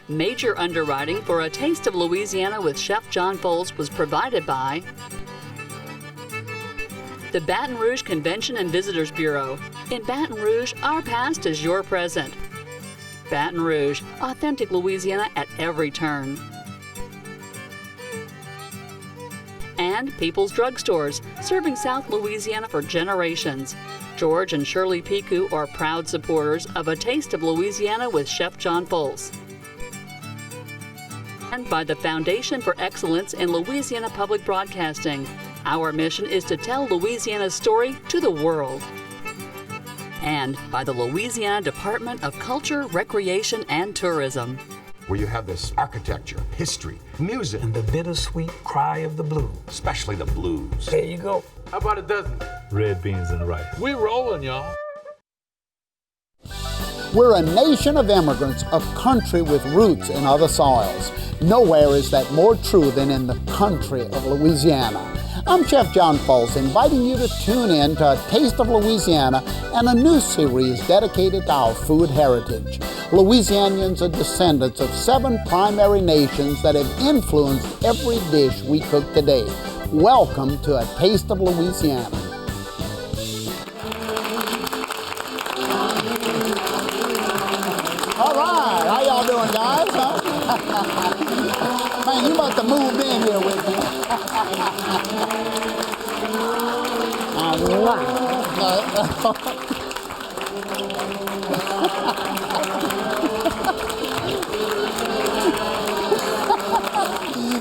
Major underwriting for A Taste of Louisiana with Chef John Folse was provided by the Baton Rouge Convention and Visitors Bureau. In Baton Rouge, our past is your present. Baton Rouge, authentic Louisiana at every turn. And People's Drug Stores, serving South Louisiana for generations. George and Shirley Picu are proud supporters of A Taste of Louisiana with Chef John Folse. And by the Foundation for Excellence in Louisiana Public Broadcasting. Our mission is to tell Louisiana's story to the world. And by the Louisiana Department of Culture, Recreation, and Tourism. Where you have this architecture, history, music. And the bittersweet cry of the blues. Especially the blues. There you go. How about a dozen? Red beans and rice. We rolling, y'all. We're a nation of immigrants, a country with roots in other soils. Nowhere is that more true than in the country of Louisiana. I'm Chef John Folse, inviting you to tune in to A Taste of Louisiana and a new series dedicated to our food heritage. Louisianians are descendants of 7 primary nations that have influenced every dish we cook today. Welcome to A Taste of Louisiana. All right, how y'all doing, guys? Huh? Man, you must have moved in here with me. All right.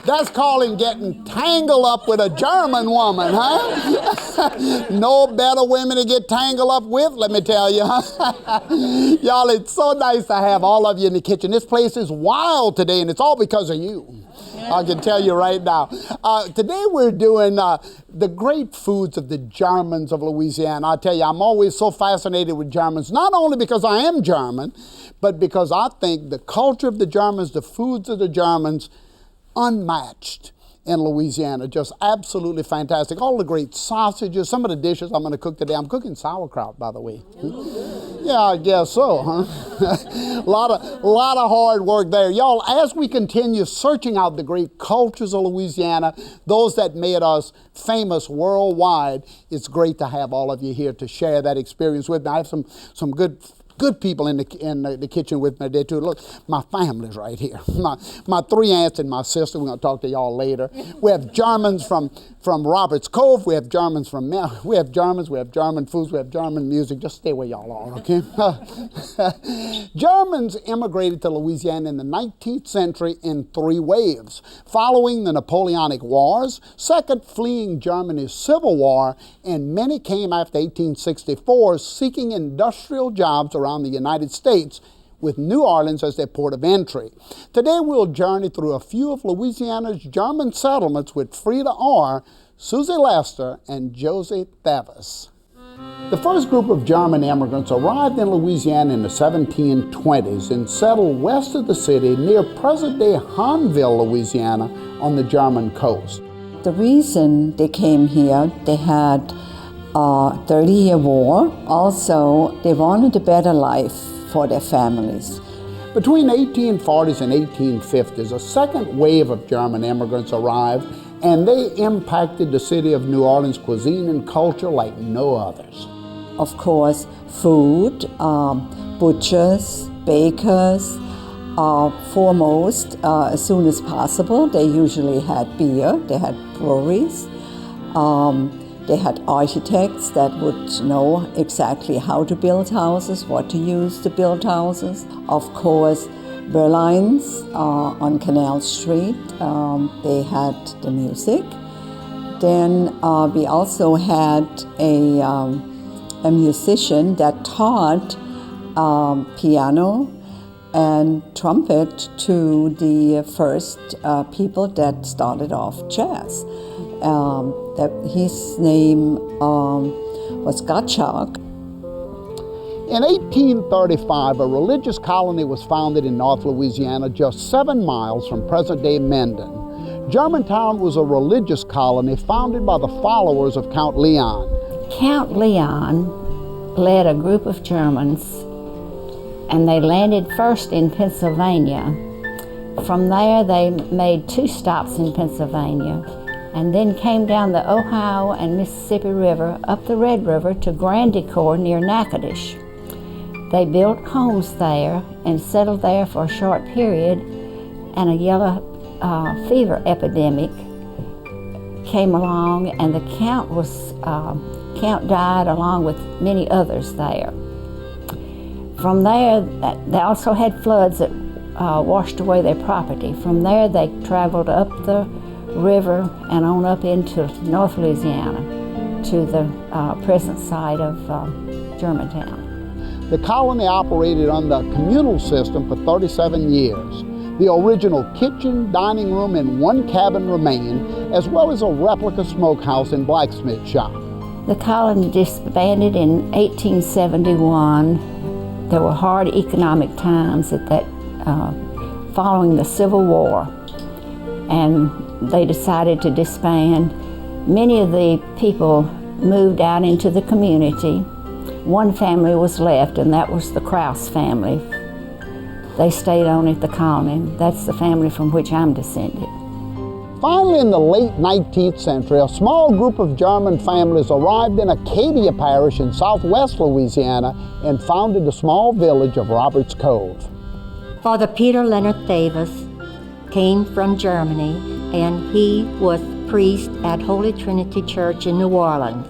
That's calling getting tangled up with a German woman, huh? No better women to get tangled up with, let me tell you, huh? Y'all, it's so nice to have all of you in the kitchen. This place is wild today, and it's all because of you. I can tell you right now. Today we're doing the great foods of the Germans of Louisiana. I tell you, I'm always so fascinated with Germans, not only because I am German, but because I think the culture of the Germans, the foods of the Germans, unmatched in Louisiana, just absolutely fantastic. All the great sausages, some of the dishes I'm going to cook today. I'm cooking sauerkraut, by the way. Yeah, I guess so, huh? a lot of hard work there. Y'all, as we continue searching out the great cultures of Louisiana, those that made us famous worldwide, it's great to have all of you here to share that experience with me. I have some good people in the kitchen with me today too. Look, my family's right here. My 3 aunts and my sister. We're going to talk to y'all later. We have Germans from Roberts Cove. We have German foods. We have German music. Just stay where y'all are, okay? Germans immigrated to Louisiana in the 19th century in 3 waves. Following the Napoleonic Wars, second fleeing Germany's Civil War, and many came after 1864 seeking industrial jobs around the United States, with New Orleans as their port of entry. Today we'll journey through a few of Louisiana's German settlements with Frieda Arwe, Suzie Lester, and Josie Thevis. The first group of German immigrants arrived in Louisiana in the 1720s and settled west of the city near present-day Hahnville, Louisiana, on the German coast. The reason they came here, they had a 30-year war. Also, they wanted a better life for their families. Between 1840s and 1850s, a second wave of German immigrants arrived, and they impacted the city of New Orleans cuisine and culture like no others. Of course, food, butchers, bakers, foremost, as soon as possible. They usually had beer, they had breweries. They had architects that would know exactly how to build houses, what to use to build houses. Of course, Berlines on Canal Street, they had the music. Then we also had a musician that taught piano and trumpet to the first people that started off jazz. His name was Gottschalk. In 1835, a religious colony was founded in North Louisiana, just 7 miles from present-day Minden. Germantown was a religious colony founded by the followers of Count Leon. Count Leon led a group of Germans, and they landed first in Pennsylvania. From there, they made 2 stops in Pennsylvania, and then came down the Ohio and Mississippi River up the Red River to Grandicore near Natchitoches. They built homes there and settled there for a short period, and a yellow fever epidemic came along, and the Count died along with many others there. From there, they also had floods that washed away their property. From there, they traveled up the river and on up into North Louisiana to the present site of Germantown. The colony operated under a communal system for 37 years. The original kitchen, dining room, and 1 cabin remain, as well as a replica smokehouse and blacksmith shop. The colony disbanded in 1871. There were hard economic times following the Civil War, and they decided to disband. Many of the people moved out into the community. 1 family was left, and that was the Krause family. They stayed on at the colony. That's the family from which I'm descended. Finally, in the late 19th century, a small group of German families arrived in Acadia Parish in southwest Louisiana and founded the small village of Roberts Cove. Father Peter Leonard Thevis came from Germany, and he was priest at Holy Trinity Church in New Orleans.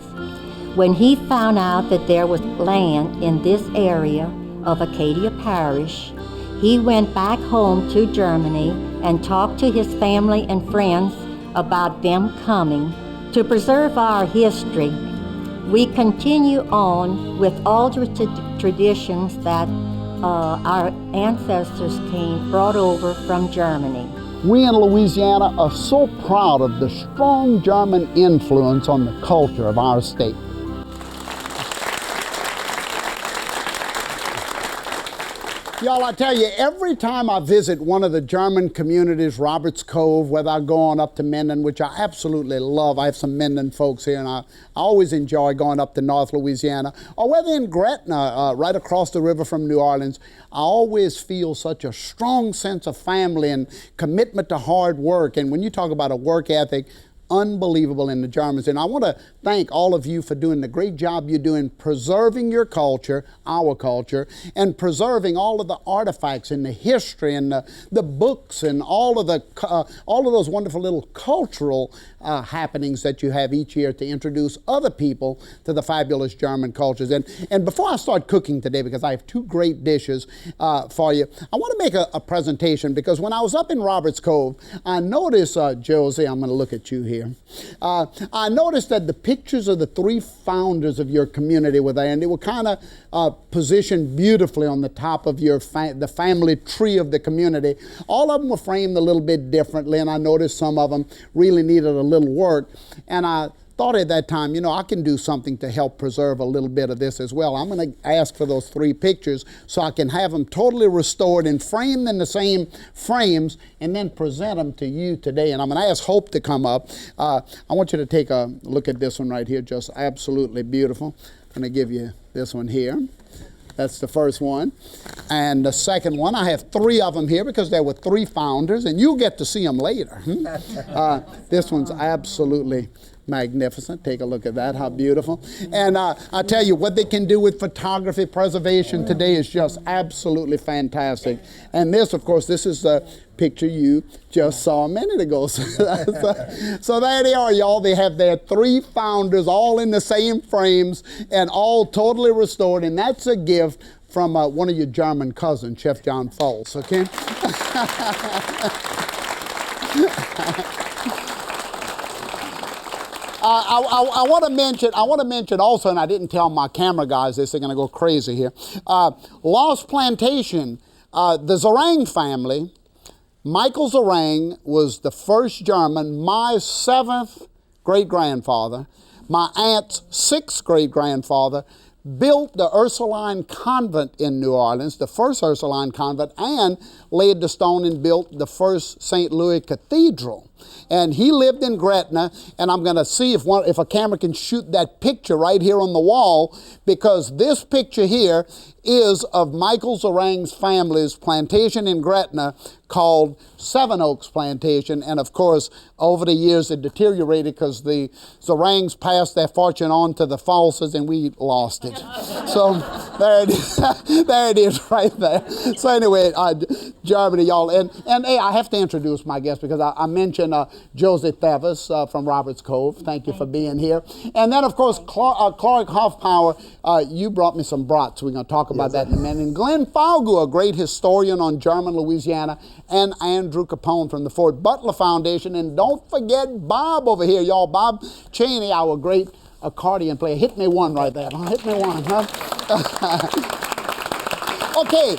When he found out that there was land in this area of Acadia Parish, he went back home to Germany and talked to his family and friends about them coming. To preserve our history, we continue on with all the traditions that our ancestors brought over from Germany. We in Louisiana are so proud of the strong German influence on the culture of our state. Y'all, I tell you, every time I visit one of the German communities, Roberts Cove, whether I go on up to Minden, which I absolutely love. I have some Minden folks here, and I always enjoy going up to North Louisiana, or whether in Gretna, right across the river from New Orleans, I always feel such a strong sense of family and commitment to hard work. And when you talk about a work ethic, unbelievable in the Germans. And I want to thank all of you for doing the great job you're doing preserving your culture, our culture, and preserving all of the artifacts and the history and the books and all of those wonderful little cultural happenings that you have each year to introduce other people to the fabulous German cultures. And before I start cooking today, because I have 2 great dishes for you, I want to make a presentation, because when I was up in Roberts Cove, I noticed, Josie, I'm going to look at you here. I noticed that the pictures of the 3 founders of your community were there, and they were kind of positioned beautifully on the top of the family tree of the community. All of them were framed a little bit differently, and I noticed some of them really needed a little work. And I thought at that time, I can do something to help preserve a little bit of this as well. I'm going to ask for those 3 pictures so I can have them totally restored and framed in the same frames, and then present them to you today. And I'm going to ask Hope to come up. I want you to take a look at this one right here, just absolutely beautiful. I'm going to give you this one here. That's the first one. And the second one, I have 3 of them here because there were 3 founders, and you'll get to see them later. This one's absolutely magnificent. Take a look at that, how beautiful. And I tell you, what they can do with photography preservation today is just absolutely fantastic. And this, of course, this is the picture you just saw a minute ago. So there they are, y'all. They have their 3 founders all in the same frames and all totally restored. And that's a gift from one of your German cousins, Chef John Folse, okay? I want to mention also, and I didn't tell my camera guys this, they're going to go crazy here. Lost Plantation, the Zerang family, Michael Zerang was the first German, my 7th great-grandfather, my aunt's 6th great-grandfather, built the Ursuline Convent in New Orleans, the first Ursuline Convent, and laid the stone and built the first St. Louis Cathedral. And he lived in Gretna, and I'm going to see if a camera can shoot that picture right here on the wall, because this picture here is of Michael Zarang's family's plantation in Gretna called Seven Oaks Plantation. And of course, over the years it deteriorated because the Zarangs passed their fortune on to the Folses and we lost it. So there it is. There it is right there. So anyway, Germany, y'all. And hey, I have to introduce my guest because I mentioned Josie Thevis from Roberts Cove. Thank you for being here. And then of course, Clark Hoffpauer, you brought me some brats. We're going to talk about that in a minute. And Glenn Falgout, a great historian on German Louisiana, and Andrew Capone from the Fort Butler Foundation. And don't forget Bob over here, y'all. Bob Cheney, our great accordion player. Hit me one right there. Hit me one, huh? Okay,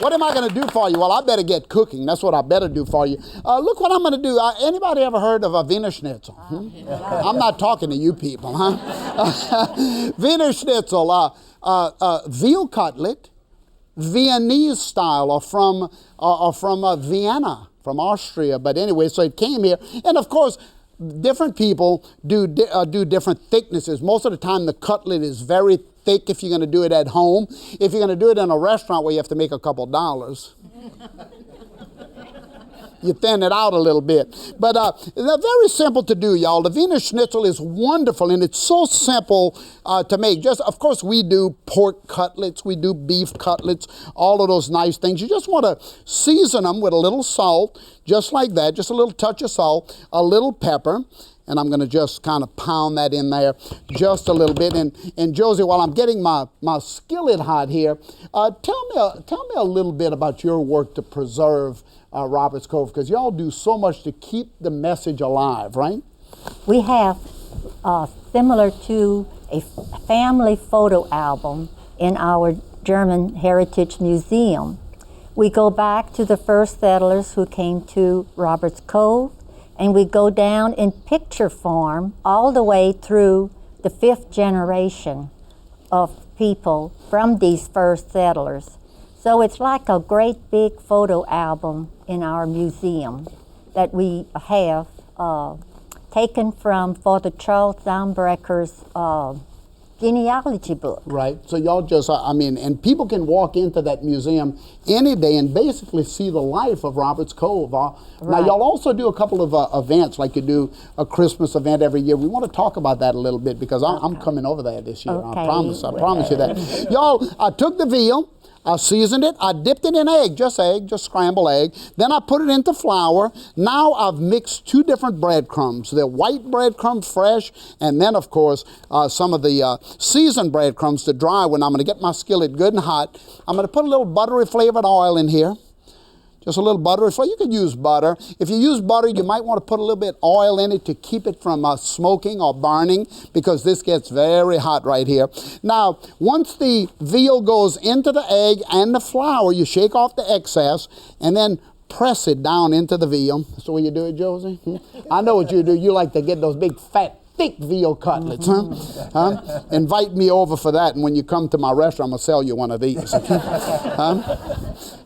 what am I going to do for you? Well, I better get cooking. That's what I better do for you. Look what I'm going to do. Anybody ever heard of a Wiener Schnitzel? I'm not talking to you people, huh? Wiener Schnitzel, veal cutlet, Viennese style, or from Vienna, from Austria. But anyway, so it came here, and of course, different people do different thicknesses. Most of the time, the cutlet is very thick if you're going to do it at home. If you're going to do it in a restaurant where you have to make a couple dollars, you thin it out a little bit. But they're very simple to do, y'all. The Wiener Schnitzel is wonderful, and it's so simple to make. Just, of course, we do pork cutlets, we do beef cutlets, all of those nice things. You just want to season them with a little salt, just like that, just a little touch of salt, a little pepper, and I'm going to just kind of pound that in there just a little bit. And Josie, while I'm getting my skillet hot here, tell me a little bit about your work to preserve Roberts Cove, because y'all do so much to keep the message alive, right? We have, similar to a family photo album in our German Heritage Museum. We go back to the first settlers who came to Roberts Cove, and we go down in picture form all the way through the 5th generation of people from these first settlers. So it's like a great big photo album in our museum that we have taken from Father Charles Zambrecker's genealogy book. Right, so y'all just, and people can walk into that museum any day and basically see the life of Roberts Cove. Right. Now y'all also do a couple of events, like you do a Christmas event every year. We want to talk about that a little bit because I'm coming over there this year. Okay. I promise you that. Y'all, I took the veal, I seasoned it, I dipped it in egg, just scrambled egg. Then I put it into flour. Now I've mixed 2 different breadcrumbs. They're white breadcrumbs, fresh, and then of course some of the seasoned breadcrumbs to dry when I'm gonna get my skillet good and hot. I'm gonna put a little buttery flavored oil in here. Just a little buttery flavor. You could use butter. If you use butter, you might want to put a little bit oil in it to keep it from smoking or burning, because this gets very hot right here. Now, once the veal goes into the egg and the flour, you shake off the excess and then press it down into the veal. That's the way you do it, Josie? I know what you do. You like to get those big, fat, thick veal cutlets, huh? Invite me over for that, and when you come to my restaurant, I'm going to sell you one of these.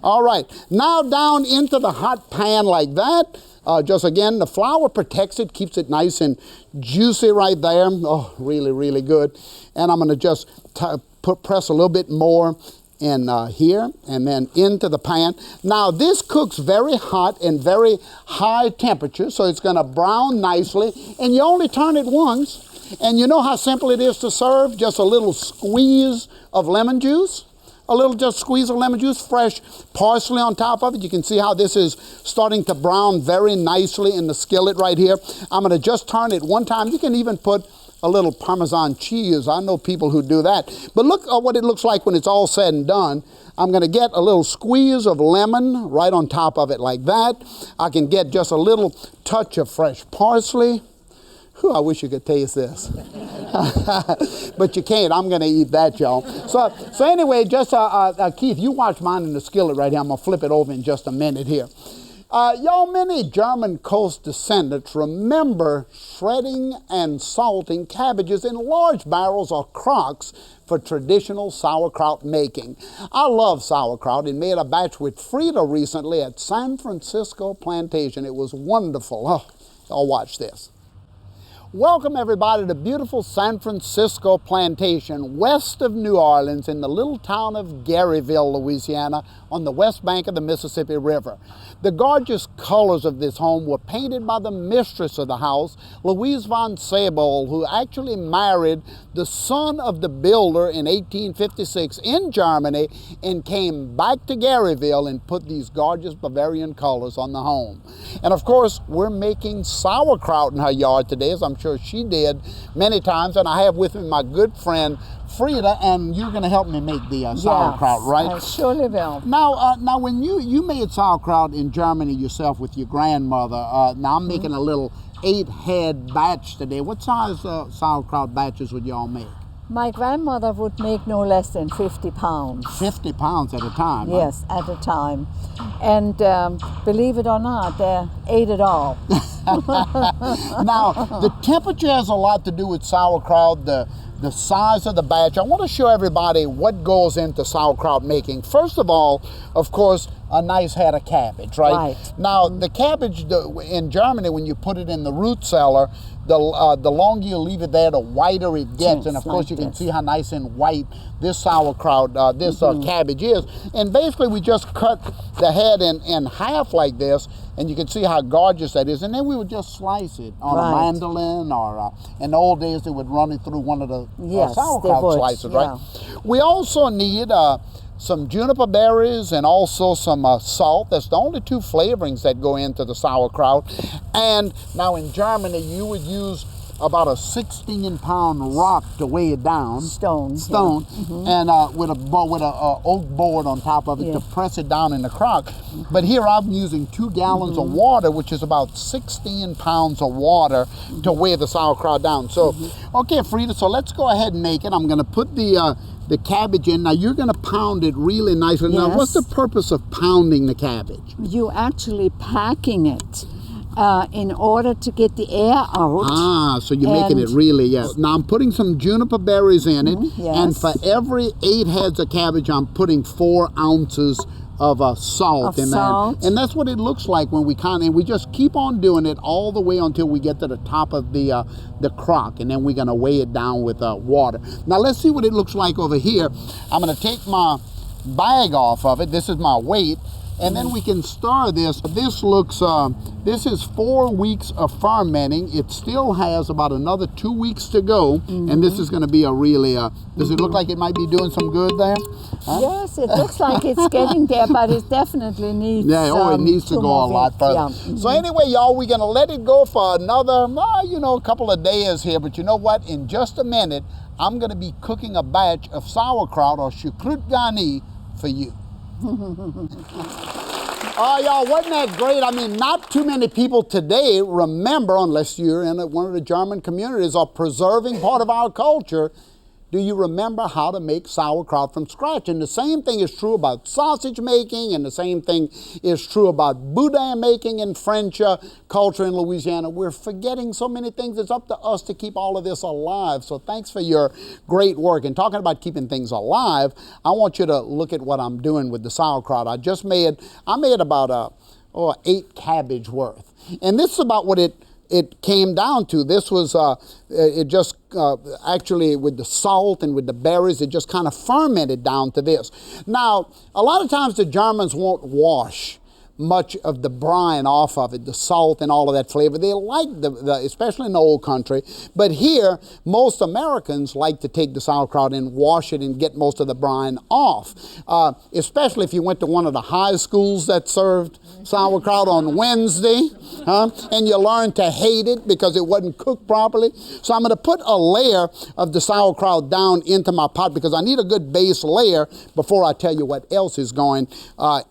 All right, now down into the hot pan like that. Just again, the flour protects it, keeps it nice and juicy right there. Oh, really, really good. And I'm going to just press a little bit more in here and then into the pan. Now this cooks very hot and very high temperature, so it's going to brown nicely, and you only turn it once. And you know how simple it is to serve? Just a little squeeze of lemon juice. A little just squeeze of lemon juice, fresh parsley on top of it. You can see how this is starting to brown very nicely in the skillet right here. I'm going to just turn it one time. You can even put a little Parmesan cheese. I know people who do that. But look at what it looks like when it's all said and done. I'm going to get a little squeeze of lemon right on top of it like that. I can get just a little touch of fresh parsley. Whew, I wish you could taste this. But you can't. I'm going to eat that, y'all. So anyway, just Keith, you watch mine in the skillet right here. I'm going to flip it over in just a minute here. Y'all, many German coast descendants remember shredding and salting cabbages in large barrels or crocks for traditional sauerkraut making. I love sauerkraut and made a batch with Frieda recently at San Francisco Plantation. It was wonderful. Oh, y'all watch this. Welcome everybody to beautiful San Francisco Plantation, west of New Orleans in the little town of Garyville, Louisiana, on the west bank of the Mississippi River. The gorgeous colors of this home were painted by the mistress of the house, Louise von Sebold, who actually married the son of the builder in 1856 in Germany and came back to Garyville and put these gorgeous Bavarian colors on the home. And of course, we're making sauerkraut in her yard today, as I'm sure she did many times, and I have with me my good friend Frieda, and you're going to help me make the sauerkraut, right? I surely will. Now, when you made sauerkraut in Germany yourself with your grandmother, now I'm making a little 8-head batch today. What size sauerkraut batches would y'all make? My grandmother would make no less than 50 pounds. 50 pounds at a time? Yes, at a time. And believe it or not, they ate it all. Now, the temperature has a lot to do with sauerkraut, the size of the batch. I want to show everybody what goes into sauerkraut making. First of all, of course, a nice head of cabbage, right? Right. Now, the cabbage in Germany, when you put it in the root cellar, the longer you leave it there, the whiter it gets. Yes, and of course, like you can this. see how nice and white this sauerkraut, cabbage is. And basically, we just cut the head in half like this, and you can see how gorgeous that is. And then we would just slice it on a mandolin, or in the old days, they would run it through one of the sauerkraut slicers, right? We also need some juniper berries and also some salt. That's the only two flavorings that go into the sauerkraut. And now in Germany, you would use about a 16-pound rock to weigh it down. Stone. And with a oak board on top of it to press it down in the crock. But here I'm using 2 gallons of water, which is about 16 pounds of water to weigh the sauerkraut down. So, okay, Frieda, so let's go ahead and make it. I'm gonna put the cabbage in. Now you're gonna pound it really nicely. Now, what's the purpose of pounding the cabbage? You actually packing it. In order to get the air out. Ah, so you're making it really, yes. Now I'm putting some juniper berries in it, and for every 8 heads of cabbage, I'm putting 4 ounces of salt in there. And that's what it looks like when we just keep on doing it all the way until we get to the top of the crock, and then we're gonna weigh it down with water. Now let's see what it looks like over here. I'm gonna take my bag off of it. This is my weight. And then we can stir this. This looks, this is 4 weeks of fermenting. It still has about another 2 weeks to go. And this is gonna be a really, does it look like it might be doing some good there? Huh? Yes, it looks like it's getting there, but it definitely needs it needs to go a lot further. So anyway, y'all, we're gonna let it go for another, a couple of days here. But you know what? In just a minute, I'm gonna be cooking a batch of sauerkraut or choucroute garni for you. Oh, y'all, wasn't that great? I mean, not too many people today remember, unless you're in one of the German communities, or preserving part of our culture. Do you remember how to make sauerkraut from scratch? And the same thing is true about sausage making, and the same thing is true about boudin making in French culture in Louisiana. We're forgetting so many things. It's up to us to keep all of this alive. So thanks for your great work. And talking about keeping things alive, I want you to look at what I'm doing with the sauerkraut. I made about 8 cabbage worth. And this is about what it came down to. This was, actually with the salt and with the berries, it just kind of fermented down to this. Now, a lot of times the Germans won't wash much of the brine off of it, the salt and all of that flavor. They like especially in the old country. But here, most Americans like to take the sauerkraut and wash it and get most of the brine off. Especially if you went to one of the high schools that served sauerkraut on Wednesday, and you learned to hate it because it wasn't cooked properly. So I'm going to put a layer of the sauerkraut down into my pot because I need a good base layer before I tell you what else is going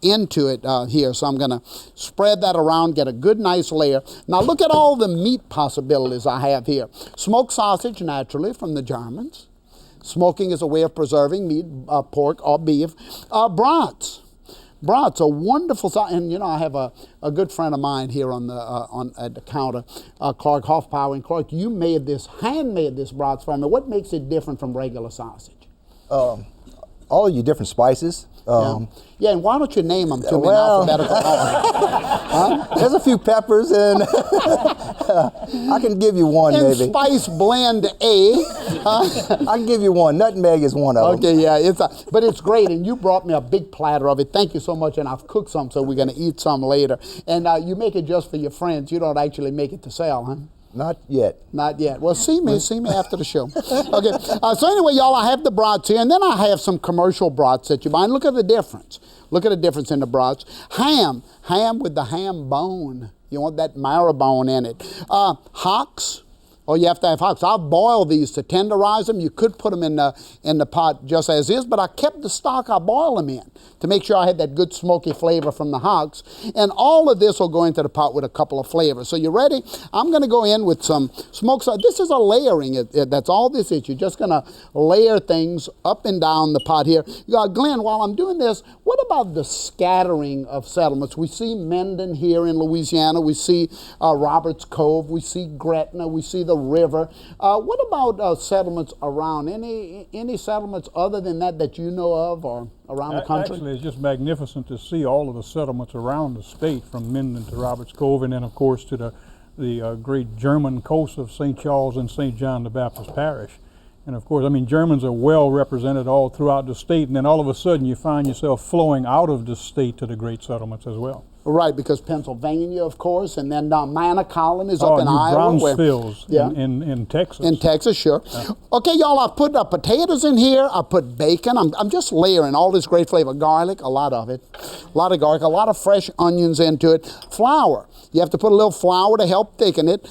into it here. So I'm going to spread that around, get a good nice layer. Now look at all the meat possibilities I have here. Smoked sausage, naturally, from the Germans. Smoking is a way of preserving meat, pork or beef. Brats. brats, a wonderful size. And you know, I have a good friend of mine here on the at the counter, Clark Hoffpauer. And Clark, you handmade this brats for me. What makes it different from regular sausage? All of your different spices. Yeah, and why don't you name them to me in alphabetical order? There's a few peppers, and I can give you one, and maybe. Spice blend A. I can give you one. Nutmeg is one of them. Okay, yeah, but it's great, and you brought me a big platter of it. Thank you so much, and I've cooked some, so we're going to eat some later. And you make it just for your friends. You don't actually make it to sell, huh? Not yet. Not yet. Well, see me after the show. Okay. So anyway, y'all, I have the brats here, and then I have some commercial brats that you buy. And look at the difference. Look at the difference in the brats. Ham with the ham bone. You want that marrow bone in it. Hocks. Oh, you have to have hocks. I'll boil these to tenderize them. You could put them in the pot just as is, but I kept the stock I boil them in to make sure I had that good smoky flavor from the hocks. And all of this will go into the pot with a couple of flavors. So you ready? I'm going to go in with some smoked sausage. This is a layering. That's all this is. You're just going to layer things up and down the pot here. Glenn, while I'm doing this, what about the scattering of settlements? We see Minden here in Louisiana. We see Roberts Cove. We see Gretna. We see the river. What about settlements around? Any settlements other than that you know of or around the country? Actually, it's just magnificent to see all of the settlements around the state, from Minden to Roberts Cove, and then of course to the great German coast of St. Charles and St. John the Baptist Parish. And of course, I mean, Germans are well represented all throughout the state, and then all of a sudden you find yourself flowing out of the state to the great settlements as well. Right, because Pennsylvania, of course, and then Manor Colonies up in Iowa. Brownsville's in Texas. In Texas, sure. Okay, y'all, I've put potatoes in here. I put bacon. I'm just layering all this great flavor. Garlic, a lot of it. A lot of garlic, a lot of fresh onions into it. Flour. You have to put a little flour to help thicken it.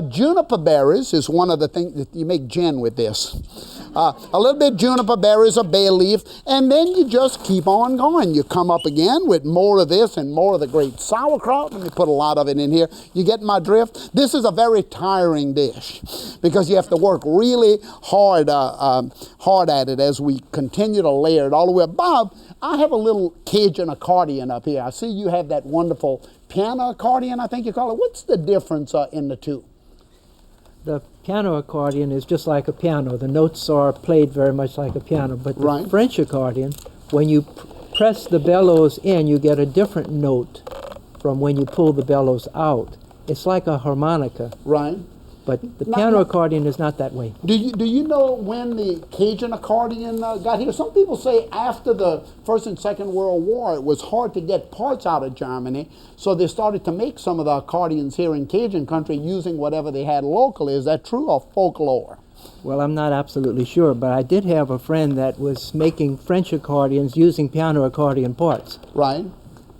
Juniper berries is one of the things that you make gin with this. A little bit juniper berries, a bay leaf, and then you just keep on going. You come up again with more of this and more of the great sauerkraut. Let me put a lot of it in here. You get my drift? This is a very tiring dish because you have to work really hard at it as we continue to layer it all the way. Bob, I have a little Cajun accordion up here. I see you have that wonderful piano accordion, I think you call it. What's the difference in the two? The piano accordion is just like a piano. The notes are played very much like a piano. But the French accordion, when you press the bellows in, you get a different note from when you pull the bellows out. It's like a harmonica. Right. But the piano accordion is not that way. Do you know when the Cajun accordion got here? Some people say after the First and Second World War, it was hard to get parts out of Germany, so they started to make some of the accordions here in Cajun country using whatever they had locally. Is that true or folklore? Well, I'm not absolutely sure, but I did have a friend that was making French accordions using piano accordion parts. Right.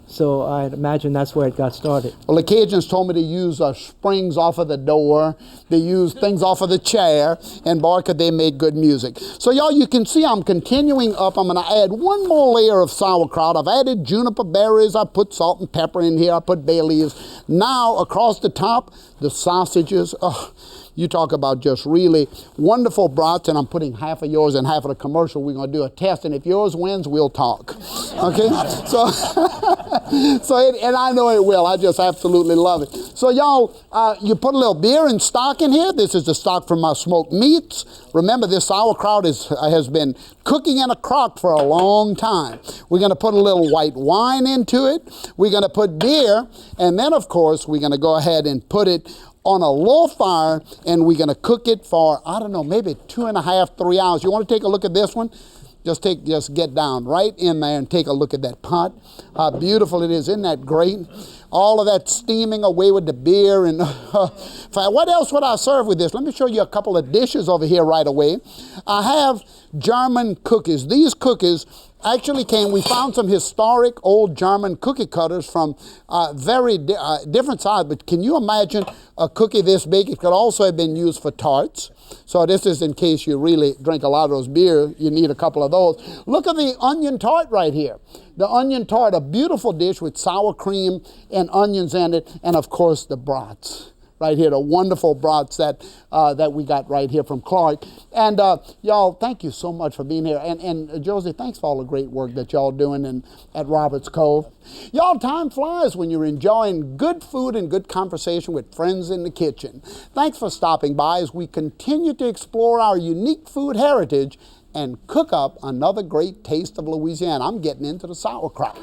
So I'd imagine that's where it got started. Well, the Cajuns told me to use springs off of the door. They used things off of the chair, and boy, could they make good music. So y'all, you can see I'm continuing up. I'm going to add one more layer of sauerkraut. I've added juniper berries. I put salt and pepper in here. I put bay leaves. Now, across the top, the sausages. Oh, you talk about just really wonderful brats, and I'm putting half of yours and half of the commercial. We're going to do a test, and if yours wins, we'll talk. Okay? And I know it will. I just absolutely love it. So y'all, you put a little beer and stock in here. This is the stock from my smoked meats. Remember, this sauerkraut has been cooking in a crock for a long time. We're going to put a little white wine into it. We're going to put beer, and then, of course, we're going to go ahead and put it on a low fire, and we're going to cook it for, I don't know, maybe 2.5, 3 hours. You want to take a look at this one? Just get down right in there and take a look at that pot. How beautiful it is. Isn't that great? All of that steaming away with the beer. And what else would I serve with this? Let me show you a couple of dishes over here right away. I have German cookies. These cookies actually we found some historic old German cookie cutters from very different size, but can you imagine a cookie this big? It could also have been used for tarts. So this is in case you really drink a lot of those beer, you need a couple of those. Look at the onion tart right here. The onion tart, a beautiful dish with sour cream and onions in it, and of course the brats. right here, the wonderful brats that we got right here from Clark. And y'all, thank you so much for being here. And Josie, thanks for all the great work that y'all doing at Roberts Cove. Y'all, time flies when you're enjoying good food and good conversation with friends in the kitchen. Thanks for stopping by as we continue to explore our unique food heritage and cook up another great taste of Louisiana. I'm getting into the sauerkraut.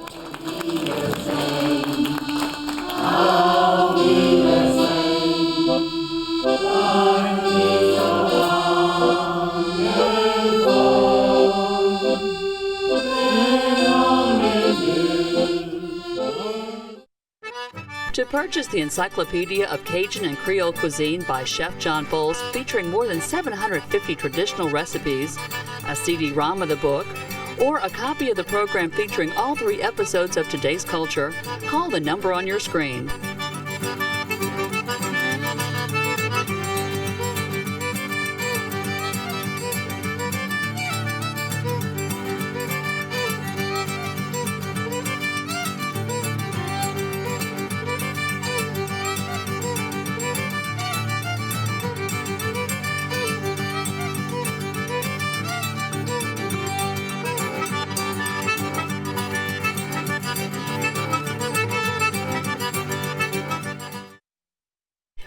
To purchase the Encyclopedia of Cajun and Creole Cuisine by Chef John Folse, featuring more than 750 traditional recipes, a CD-ROM of the book, or a copy of the program featuring all 3 episodes of Today's Culture, call the number on your screen.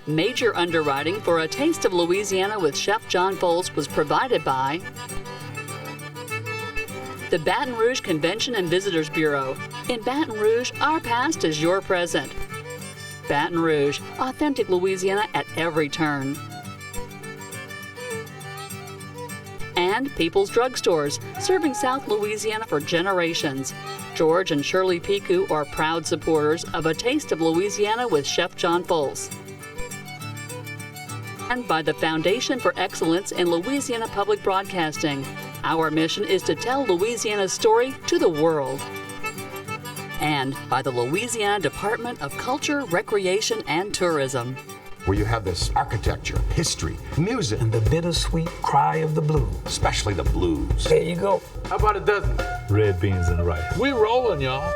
Major underwriting for A Taste of Louisiana with Chef John Folse was provided by the Baton Rouge Convention and Visitors Bureau. In Baton Rouge, our past is your present. Baton Rouge, authentic Louisiana at every turn. And People's Drugstores, serving South Louisiana for generations. George and Shirley Picu are proud supporters of A Taste of Louisiana with Chef John Folse. And by the Foundation for Excellence in Louisiana Public Broadcasting. Our mission is to tell Louisiana's story to the world. And by the Louisiana Department of Culture, Recreation, and Tourism, where you have this architecture, history, music, and the bittersweet cry of the blues. Especially the blues. There you go. How about a dozen? Red beans and rice. We rolling, y'all.